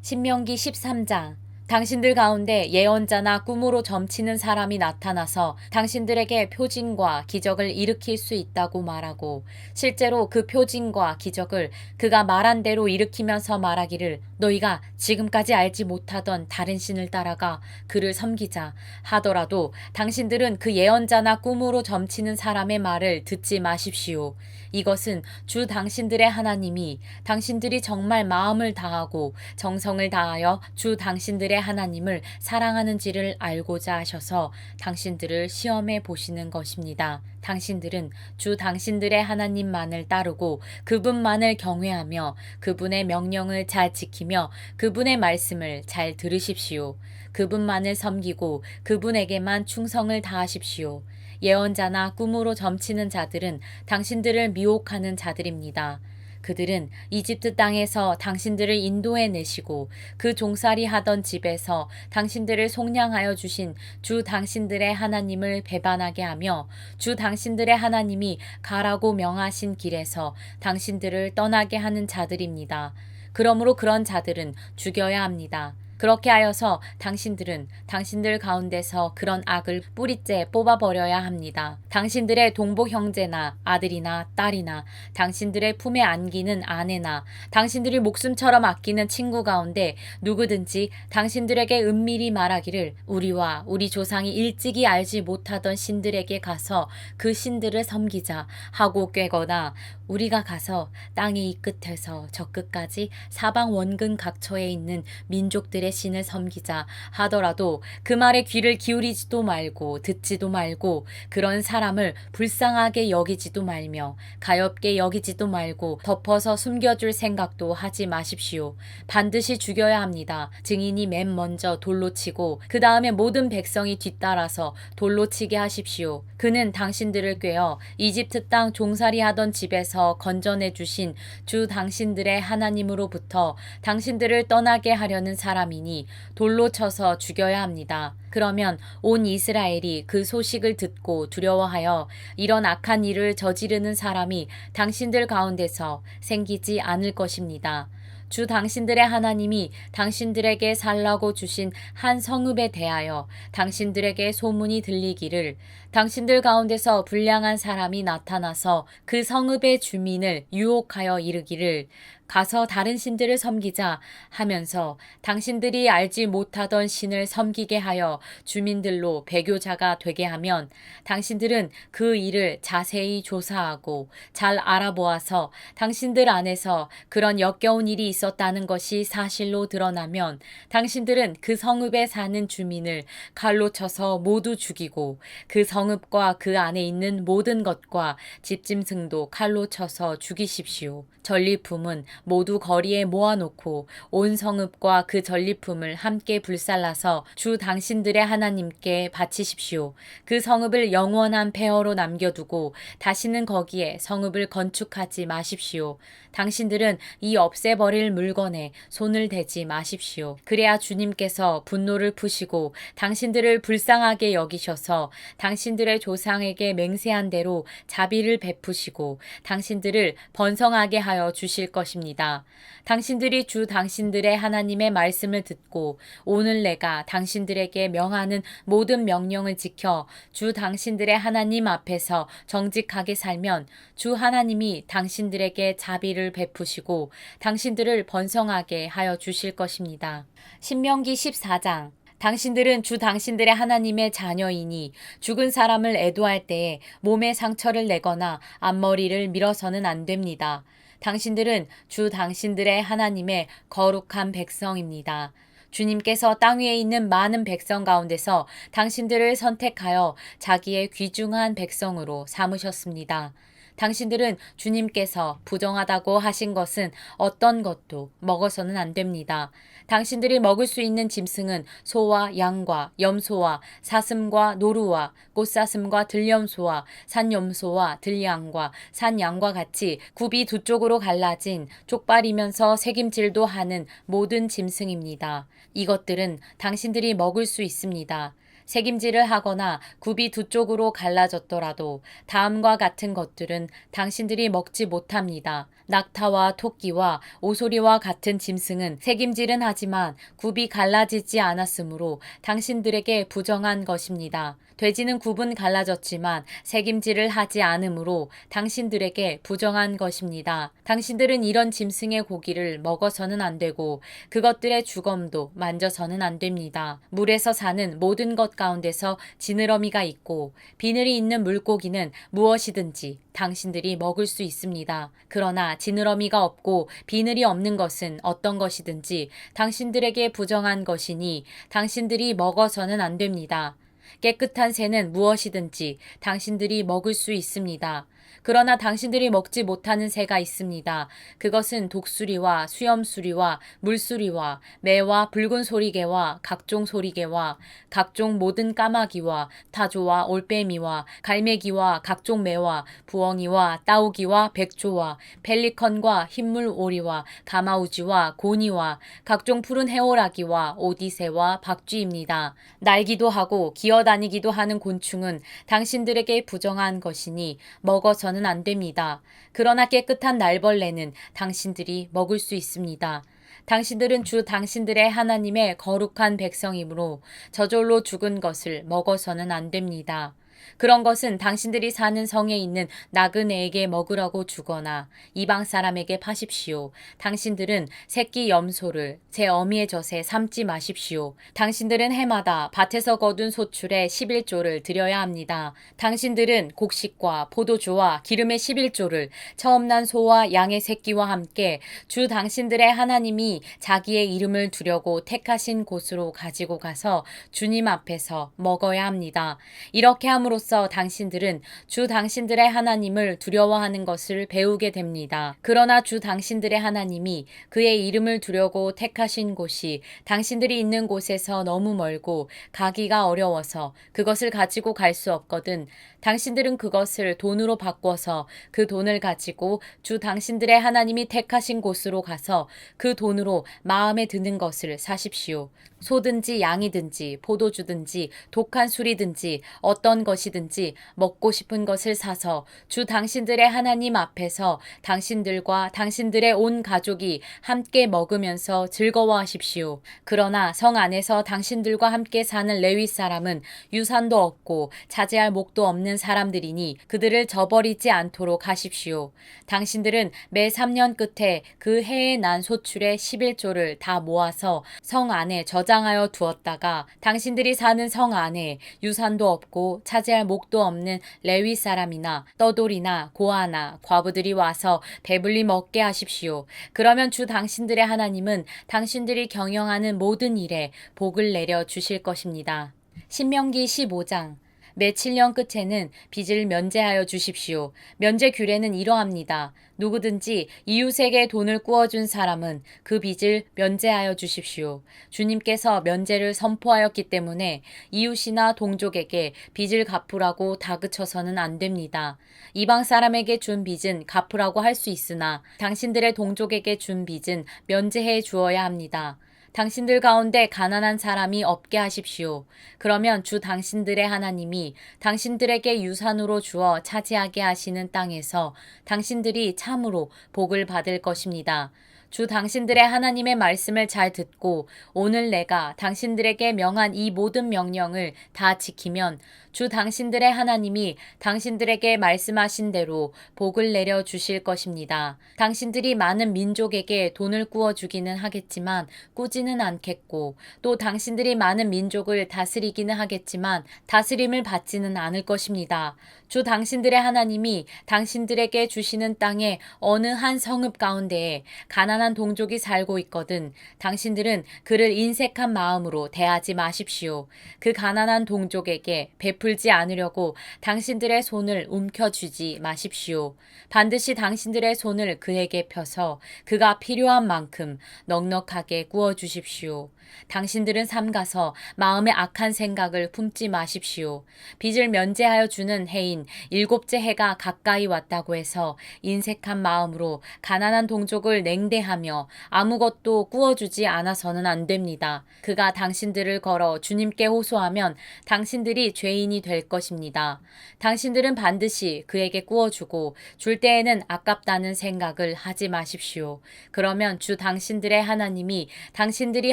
신명기 13장. 당신들 가운데 예언자나 꿈으로 점치는 사람이 나타나서 당신들에게 표징과 기적을 일으킬 수 있다고 말하고 실제로 그 표징과 기적을 그가 말한 대로 일으키면서 말하기를 너희가 지금까지 알지 못하던 다른 신을 따라가 그를 섬기자 하더라도 당신들은 그 예언자나 꿈으로 점치는 사람의 말을 듣지 마십시오. 이것은 주 당신들의 하나님이 당신들이 정말 마음을 다하고 정성을 다하여 주 당신들의 하나님을 사랑하는지를 알고자 하셔서 당신들을 시험해 보시는 것입니다. 당신들은 주 당신들의 하나님만을 따르고 그분만을 경외하며 그분의 명령을 잘 지키며 그분의 말씀을 잘 들으십시오. 그분만을 섬기고 그분에게만 충성을 다하십시오. 예언자나 꿈으로 점치는 자들은 당신들을 미혹하는 자들입니다. 그들은 이집트 땅에서 당신들을 인도해 내시고 그 종살이 하던 집에서 당신들을 속량하여 주신 주 당신들의 하나님을 배반하게 하며 주 당신들의 하나님이 가라고 명하신 길에서 당신들을 떠나게 하는 자들입니다. 그러므로 그런 자들은 죽여야 합니다. 그렇게 하여서 당신들은 당신들 가운데서 그런 악을 뿌리째 뽑아버려야 합니다. 당신들의 동복 형제나 아들이나 딸이나 당신들의 품에 안기는 아내나 당신들이 목숨처럼 아끼는 친구 가운데 누구든지 당신들에게 은밀히 말하기를 우리와 우리 조상이 일찍이 알지 못하던 신들에게 가서 그 신들을 섬기자 하고 꾀거나 우리가 가서 땅의 이 끝에서 저 끝까지 사방 원근 각처에 있는 민족들의 신을 섬기자 하더라도 그 말에 귀를 기울이지도 말고 듣지도 말고 그런 사람을 불쌍하게 여기지도 말며 가엾게 여기지도 말고 덮어서 숨겨줄 생각도 하지 마십시오. 반드시 죽여야 합니다. 증인이 맨 먼저 돌로 치고 그 다음에 모든 백성이 뒤따라서 돌로 치게 하십시오. 그는 당신들을 꾀어 이집트 땅 종살이 하던 집에서 건져내 주신 주 당신들의 하나님으로부터 당신들을 떠나게 하려는 사람이니 돌로 쳐서 죽여야 합니다. 그러면 온 이스라엘이 그 소식을 듣고 두려워하여 이런 악한 일을 저지르는 사람이 당신들 가운데서 생기지 않을 것입니다. 주 당신들의 하나님이 당신들에게 살라고 주신 한 성읍에 대하여 당신들에게 소문이 들리기를 당신들 가운데서 불량한 사람이 나타나서 그 성읍의 주민을 유혹하여 이르기를 가서 다른 신들을 섬기자 하면서 당신들이 알지 못하던 신을 섬기게 하여 주민들로 배교자가 되게 하면 당신들은 그 일을 자세히 조사하고 잘 알아보아서 당신들 안에서 그런 역겨운 일이 있었다는 것이 사실로 드러나면 당신들은 그 성읍에 사는 주민을 칼로 쳐서 모두 죽이고 그 성읍과 그 안에 있는 모든 것과 집짐승도 칼로 쳐서 죽이십시오. 전리품은 모두 거리에 모아놓고 온 성읍과 그 전리품을 함께 불살라서 주 당신들의 하나님께 바치십시오. 그 성읍을 영원한 폐허로 남겨두고 다시는 거기에 성읍을 건축하지 마십시오. 당신들은 이 없애버릴 물건에 손을 대지 마십시오. 그래야 주님께서 분노를 푸시고 당신들을 불쌍하게 여기셔서 당신들의 조상에게 맹세한 대로 자비를 베푸시고 당신들을 번성하게 하여 주실 것입니다. 당신들이 주 당신들의 하나님의 말씀을 듣고 오늘 내가 당신들에게 명하는 모든 명령을 지켜 주 당신들의 하나님 앞에서 정직하게 살면 주 하나님이 당신들에게 자비를 베푸시고 당신들을 번성하게 하여 주실 것입니다. 신명기 14장. 당신들은 주 당신들의 하나님의 자녀이니 죽은 사람을 애도할 때에 몸에 상처를 내거나 앞머리를 밀어서는 안 됩니다. 당신들은 주 당신들의 하나님의 거룩한 백성입니다. 주님께서 땅 위에 있는 많은 백성 가운데서 당신들을 선택하여 자기의 귀중한 백성으로 삼으셨습니다. 당신들은 주님께서 부정하다고 하신 것은 어떤 것도 먹어서는 안 됩니다. 당신들이 먹을 수 있는 짐승은 소와 양과 염소와 사슴과 노루와 꽃사슴과 들염소와 산염소와 들양과 산양과 같이 굽이 두 쪽으로 갈라진 쪽발이면서 새김질도 하는 모든 짐승입니다. 이것들은 당신들이 먹을 수 있습니다. 새김질을 하거나 굽이 두 쪽으로 갈라졌더라도 다음과 같은 것들은 당신들이 먹지 못합니다. 낙타와 토끼와 오소리와 같은 짐승은 새김질은 하지만 굽이 갈라지지 않았으므로 당신들에게 부정한 것입니다. 돼지는 굽은 갈라졌지만 새김질을 하지 않으므로 당신들에게 부정한 것입니다. 당신들은 이런 짐승의 고기를 먹어서는 안 되고 그것들의 주검도 만져서는 안 됩니다. 물에서 사는 모든 것 가운데서 지느러미가 있고 비늘이 있는 물고기는 무엇이든지 당신들이 먹을 수 있습니다. 그러나 지느러미가 없고 비늘이 없는 것은 어떤 것이든지 당신들에게 부정한 것이니 당신들이 먹어서는 안 됩니다. 깨끗한 새는 무엇이든지 당신들이 먹을 수 있습니다. 그러나 당신들이 먹지 못하는 새가 있습니다. 그것은 독수리와 수염수리와 물수리와 매와 붉은 소리개와 각종 소리개와 각종 모든 까마귀와 타조와 올빼미와 갈매기와 각종 매와 부엉이와 따오기와 백조와 펠리컨과 흰물 오리와 가마우지와 고니와 각종 푸른 해오라기와 오디새와 박쥐입니다. 날기도 하고 기어다니기도 하는 곤충은 당신들에게 부정한 것이니 먹어서는 안 됩니다. 그러나 깨끗한 날벌레는 당신들이 먹을 수 있습니다. 당신들은 주 당신들의 하나님의 거룩한 백성이므로 저절로 죽은 것을 먹어서는 안 됩니다. 그런 것은 당신들이 사는 성에 있는 나그네에게 먹으라고 주거나 이방 사람에게 파십시오. 당신들은 새끼 염소를 제 어미의 젖에 삶지 마십시오. 당신들은 해마다 밭에서 거둔 소출의 11조를 드려야 합니다. 당신들은 곡식과 포도주와 기름의 11조를 처음 난 소와 양의 새끼와 함께 주 당신들의 하나님이 자기의 이름을 두려고 택하신 곳으로 가지고 가서 주님 앞에서 먹어야 합니다. 이렇게 함으로써 당신들은 주 당신들의 하나님을 두려워하는 것을 배우게 됩니다. 그러나 주 당신들의 하나님이 그의 이름을 두려고 택하신 곳이 당신들이 있는 곳에서 너무 멀고 가기가 어려워서 그것을 가지고 갈 수 없거든 당신들은 그것을 돈으로 바꿔서 그 돈을 가지고 주 당신들의 하나님이 택하신 곳으로 가서 그 돈으로 마음에 드는 것을 사십시오. 소든지 양이든지 포도주든지 독한 술이든지 어떤 것이든지 먹고 싶은 것을 사서 주 당신들의 하나님 앞에서 당신들과 당신들의 온 가족이 함께 먹으면서 즐거워하십시오. 그러나 성 안에서 당신들과 함께 사는 레위 사람은 유산도 없고 차지할 목도 없는 사람들이니 그들을 저버리지 않도록 하십시오. 당신들은 매 3년 끝에 그 해에 난 소출의 11조를 다 모아서 성 안에 저장하여 두었다가 당신들이 사는 성 안에 유산도 없고 차지할 목도 없는 레위 사람이나 떠돌이나 고아나 과부들이 와서 배불리 먹게 하십시오. 그러면 주 당신들의 하나님은 당신들이 경영하는 모든 일에 복을 내려 주실 것입니다. 신명기 15장 매 7년 끝에는 빚을 면제하여 주십시오. 면제 규례는 이러합니다. 누구든지 이웃에게 돈을 꾸어준 사람은 그 빚을 면제하여 주십시오. 주님께서 면제를 선포하였기 때문에 이웃이나 동족에게 빚을 갚으라고 다그쳐서는 안 됩니다. 이방 사람에게 준 빚은 갚으라고 할 수 있으나 당신들의 동족에게 준 빚은 면제해 주어야 합니다. 당신들 가운데 가난한 사람이 없게 하십시오. 그러면 주 당신들의 하나님이 당신들에게 유산으로 주어 차지하게 하시는 땅에서 당신들이 참으로 복을 받을 것입니다. 주 당신들의 하나님의 말씀을 잘 듣고 오늘 내가 당신들에게 명한 이 모든 명령을 다 지키면 주 당신들의 하나님이 당신들에게 말씀하신 대로 복을 내려 주실 것입니다. 당신들이 많은 민족에게 돈을 꾸어 주기는 하겠지만 꾸지는 않겠고 또 당신들이 많은 민족을 다스리기는 하겠지만 다스림을 받지는 않을 것입니다. 주 당신들의 하나님이 당신들에게 주시는 땅의 어느 한 성읍 가운데에 가난한 동족이 살고 있거든 당신들은 그를 인색한 마음으로 대하지 마십시오. 그 가난한 동족에게 베풀지 않으려고 당신들의 손을 움켜쥐지 마십시오. 반드시 당신들의 손을 그에게 펴서 그가 필요한 만큼 넉넉하게 구워주십시오. 당신들은 삼가서 마음에 악한 생각을 품지 마십시오. 빚을 면제하여 주는 해인 7째 해가 가까이 왔다고 해서 인색한 마음으로 가난한 동족을 냉대하는 하며 아무것도 구워주지 않아서는 안 됩니다. 그가 당신들을 걸어 주님께 호소하면 당신들이 죄인이 될 것입니다. 당신들은 반드시 그에게 구워주고 줄 때에는 아깝다는 생각을 하지 마십시오. 그러면 주 당신들의 하나님이 당신들이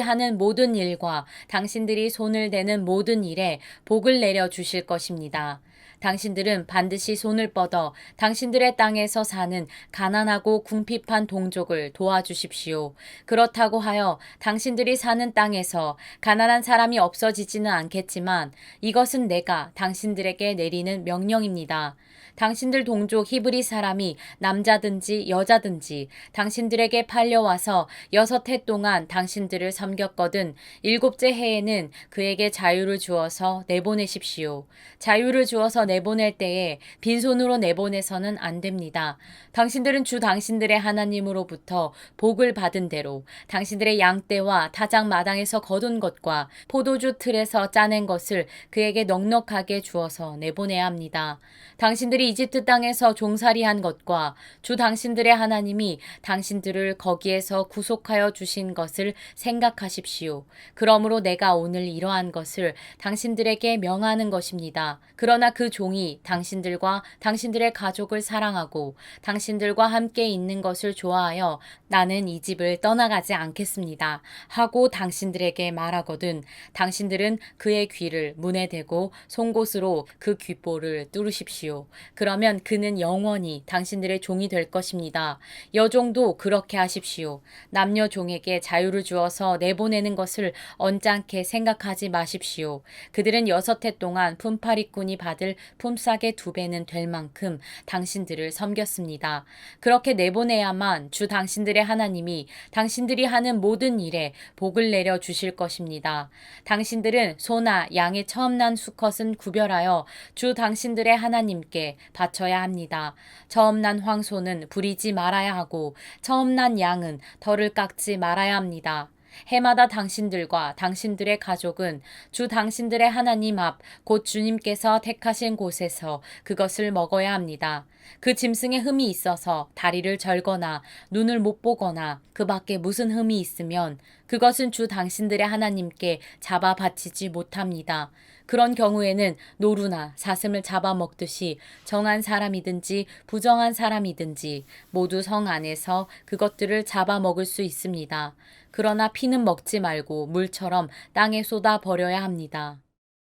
하는 모든 일과 당신들이 손을 대는 모든 일에 복을 내려 주실 것입니다. 당신들은 반드시 손을 뻗어 당신들의 땅에서 사는 가난하고 궁핍한 동족을 도와주십시오. 그렇다고 하여 당신들이 사는 땅에서 가난한 사람이 없어지지는 않겠지만 이것은 내가 당신들에게 내리는 명령입니다. 당신들 동족 히브리 사람이 남자든지 여자든지 당신들에게 팔려와서 6해 동안 당신들을 섬겼거든 7째 해에는 그에게 자유를 주어서 내보내십시오. 자유를 주어서 내보낼 때에 빈손으로 내보내서는 안 됩니다. 당신들은 주 당신들의 하나님으로부터 복을 받은 대로 당신들의 양떼와 타작 마당에서 거둔 것과 포도주 틀에서 짜낸 것을 그에게 넉넉하게 주어서 내보내야 합니다. 당신들이 이집트 땅에서 종살이한 것과 주 당신들의 하나님이 당신들을 거기에서 구속하여 주신 것을 생각하십시오. 그러므로 내가 오늘 이러한 것을 당신들에게 명하는 것입니다. 그러나 그 종이 당신들과 당신들의 가족을 사랑하고 당신들과 함께 있는 것을 좋아하여 나는 이 집을 떠나가지 않겠습니다. 하고 당신들에게 말하거든 당신들은 그의 귀를 문에 대고 송곳으로 그 귓볼을 뚫으십시오. 그러면 그는 영원히 당신들의 종이 될 것입니다. 여종도 그렇게 하십시오. 남녀 종에게 자유를 주어서 내보내는 것을 언짢게 생각하지 마십시오. 그들은 6해 동안 품팔이꾼이 받을 품삯의 2배는 될 만큼 당신들을 섬겼습니다. 그렇게 내보내야만 주 당신들의 하나님이 당신들이 하는 모든 일에 복을 내려 주실 것입니다. 당신들은 소나 양의 처음 난 수컷은 구별하여 주 당신들의 하나님께 바쳐야 합니다. 처음 난 황소는 부리지 말아야 하고 처음 난 양은 털을 깎지 말아야 합니다. 해마다 당신들과 당신들의 가족은 주 당신들의 하나님 앞 곧 주님께서 택하신 곳에서 그것을 먹어야 합니다. 그 짐승에 흠이 있어서 다리를 절거나 눈을 못 보거나 그 밖에 무슨 흠이 있으면 그것은 주 당신들의 하나님께 잡아 바치지 못합니다. 그런 경우에는 노루나 사슴을 잡아먹듯이 정한 사람이든지 부정한 사람이든지 모두 성 안에서 그것들을 잡아먹을 수 있습니다. 그러나 피는 먹지 말고 물처럼 땅에 쏟아 버려야 합니다.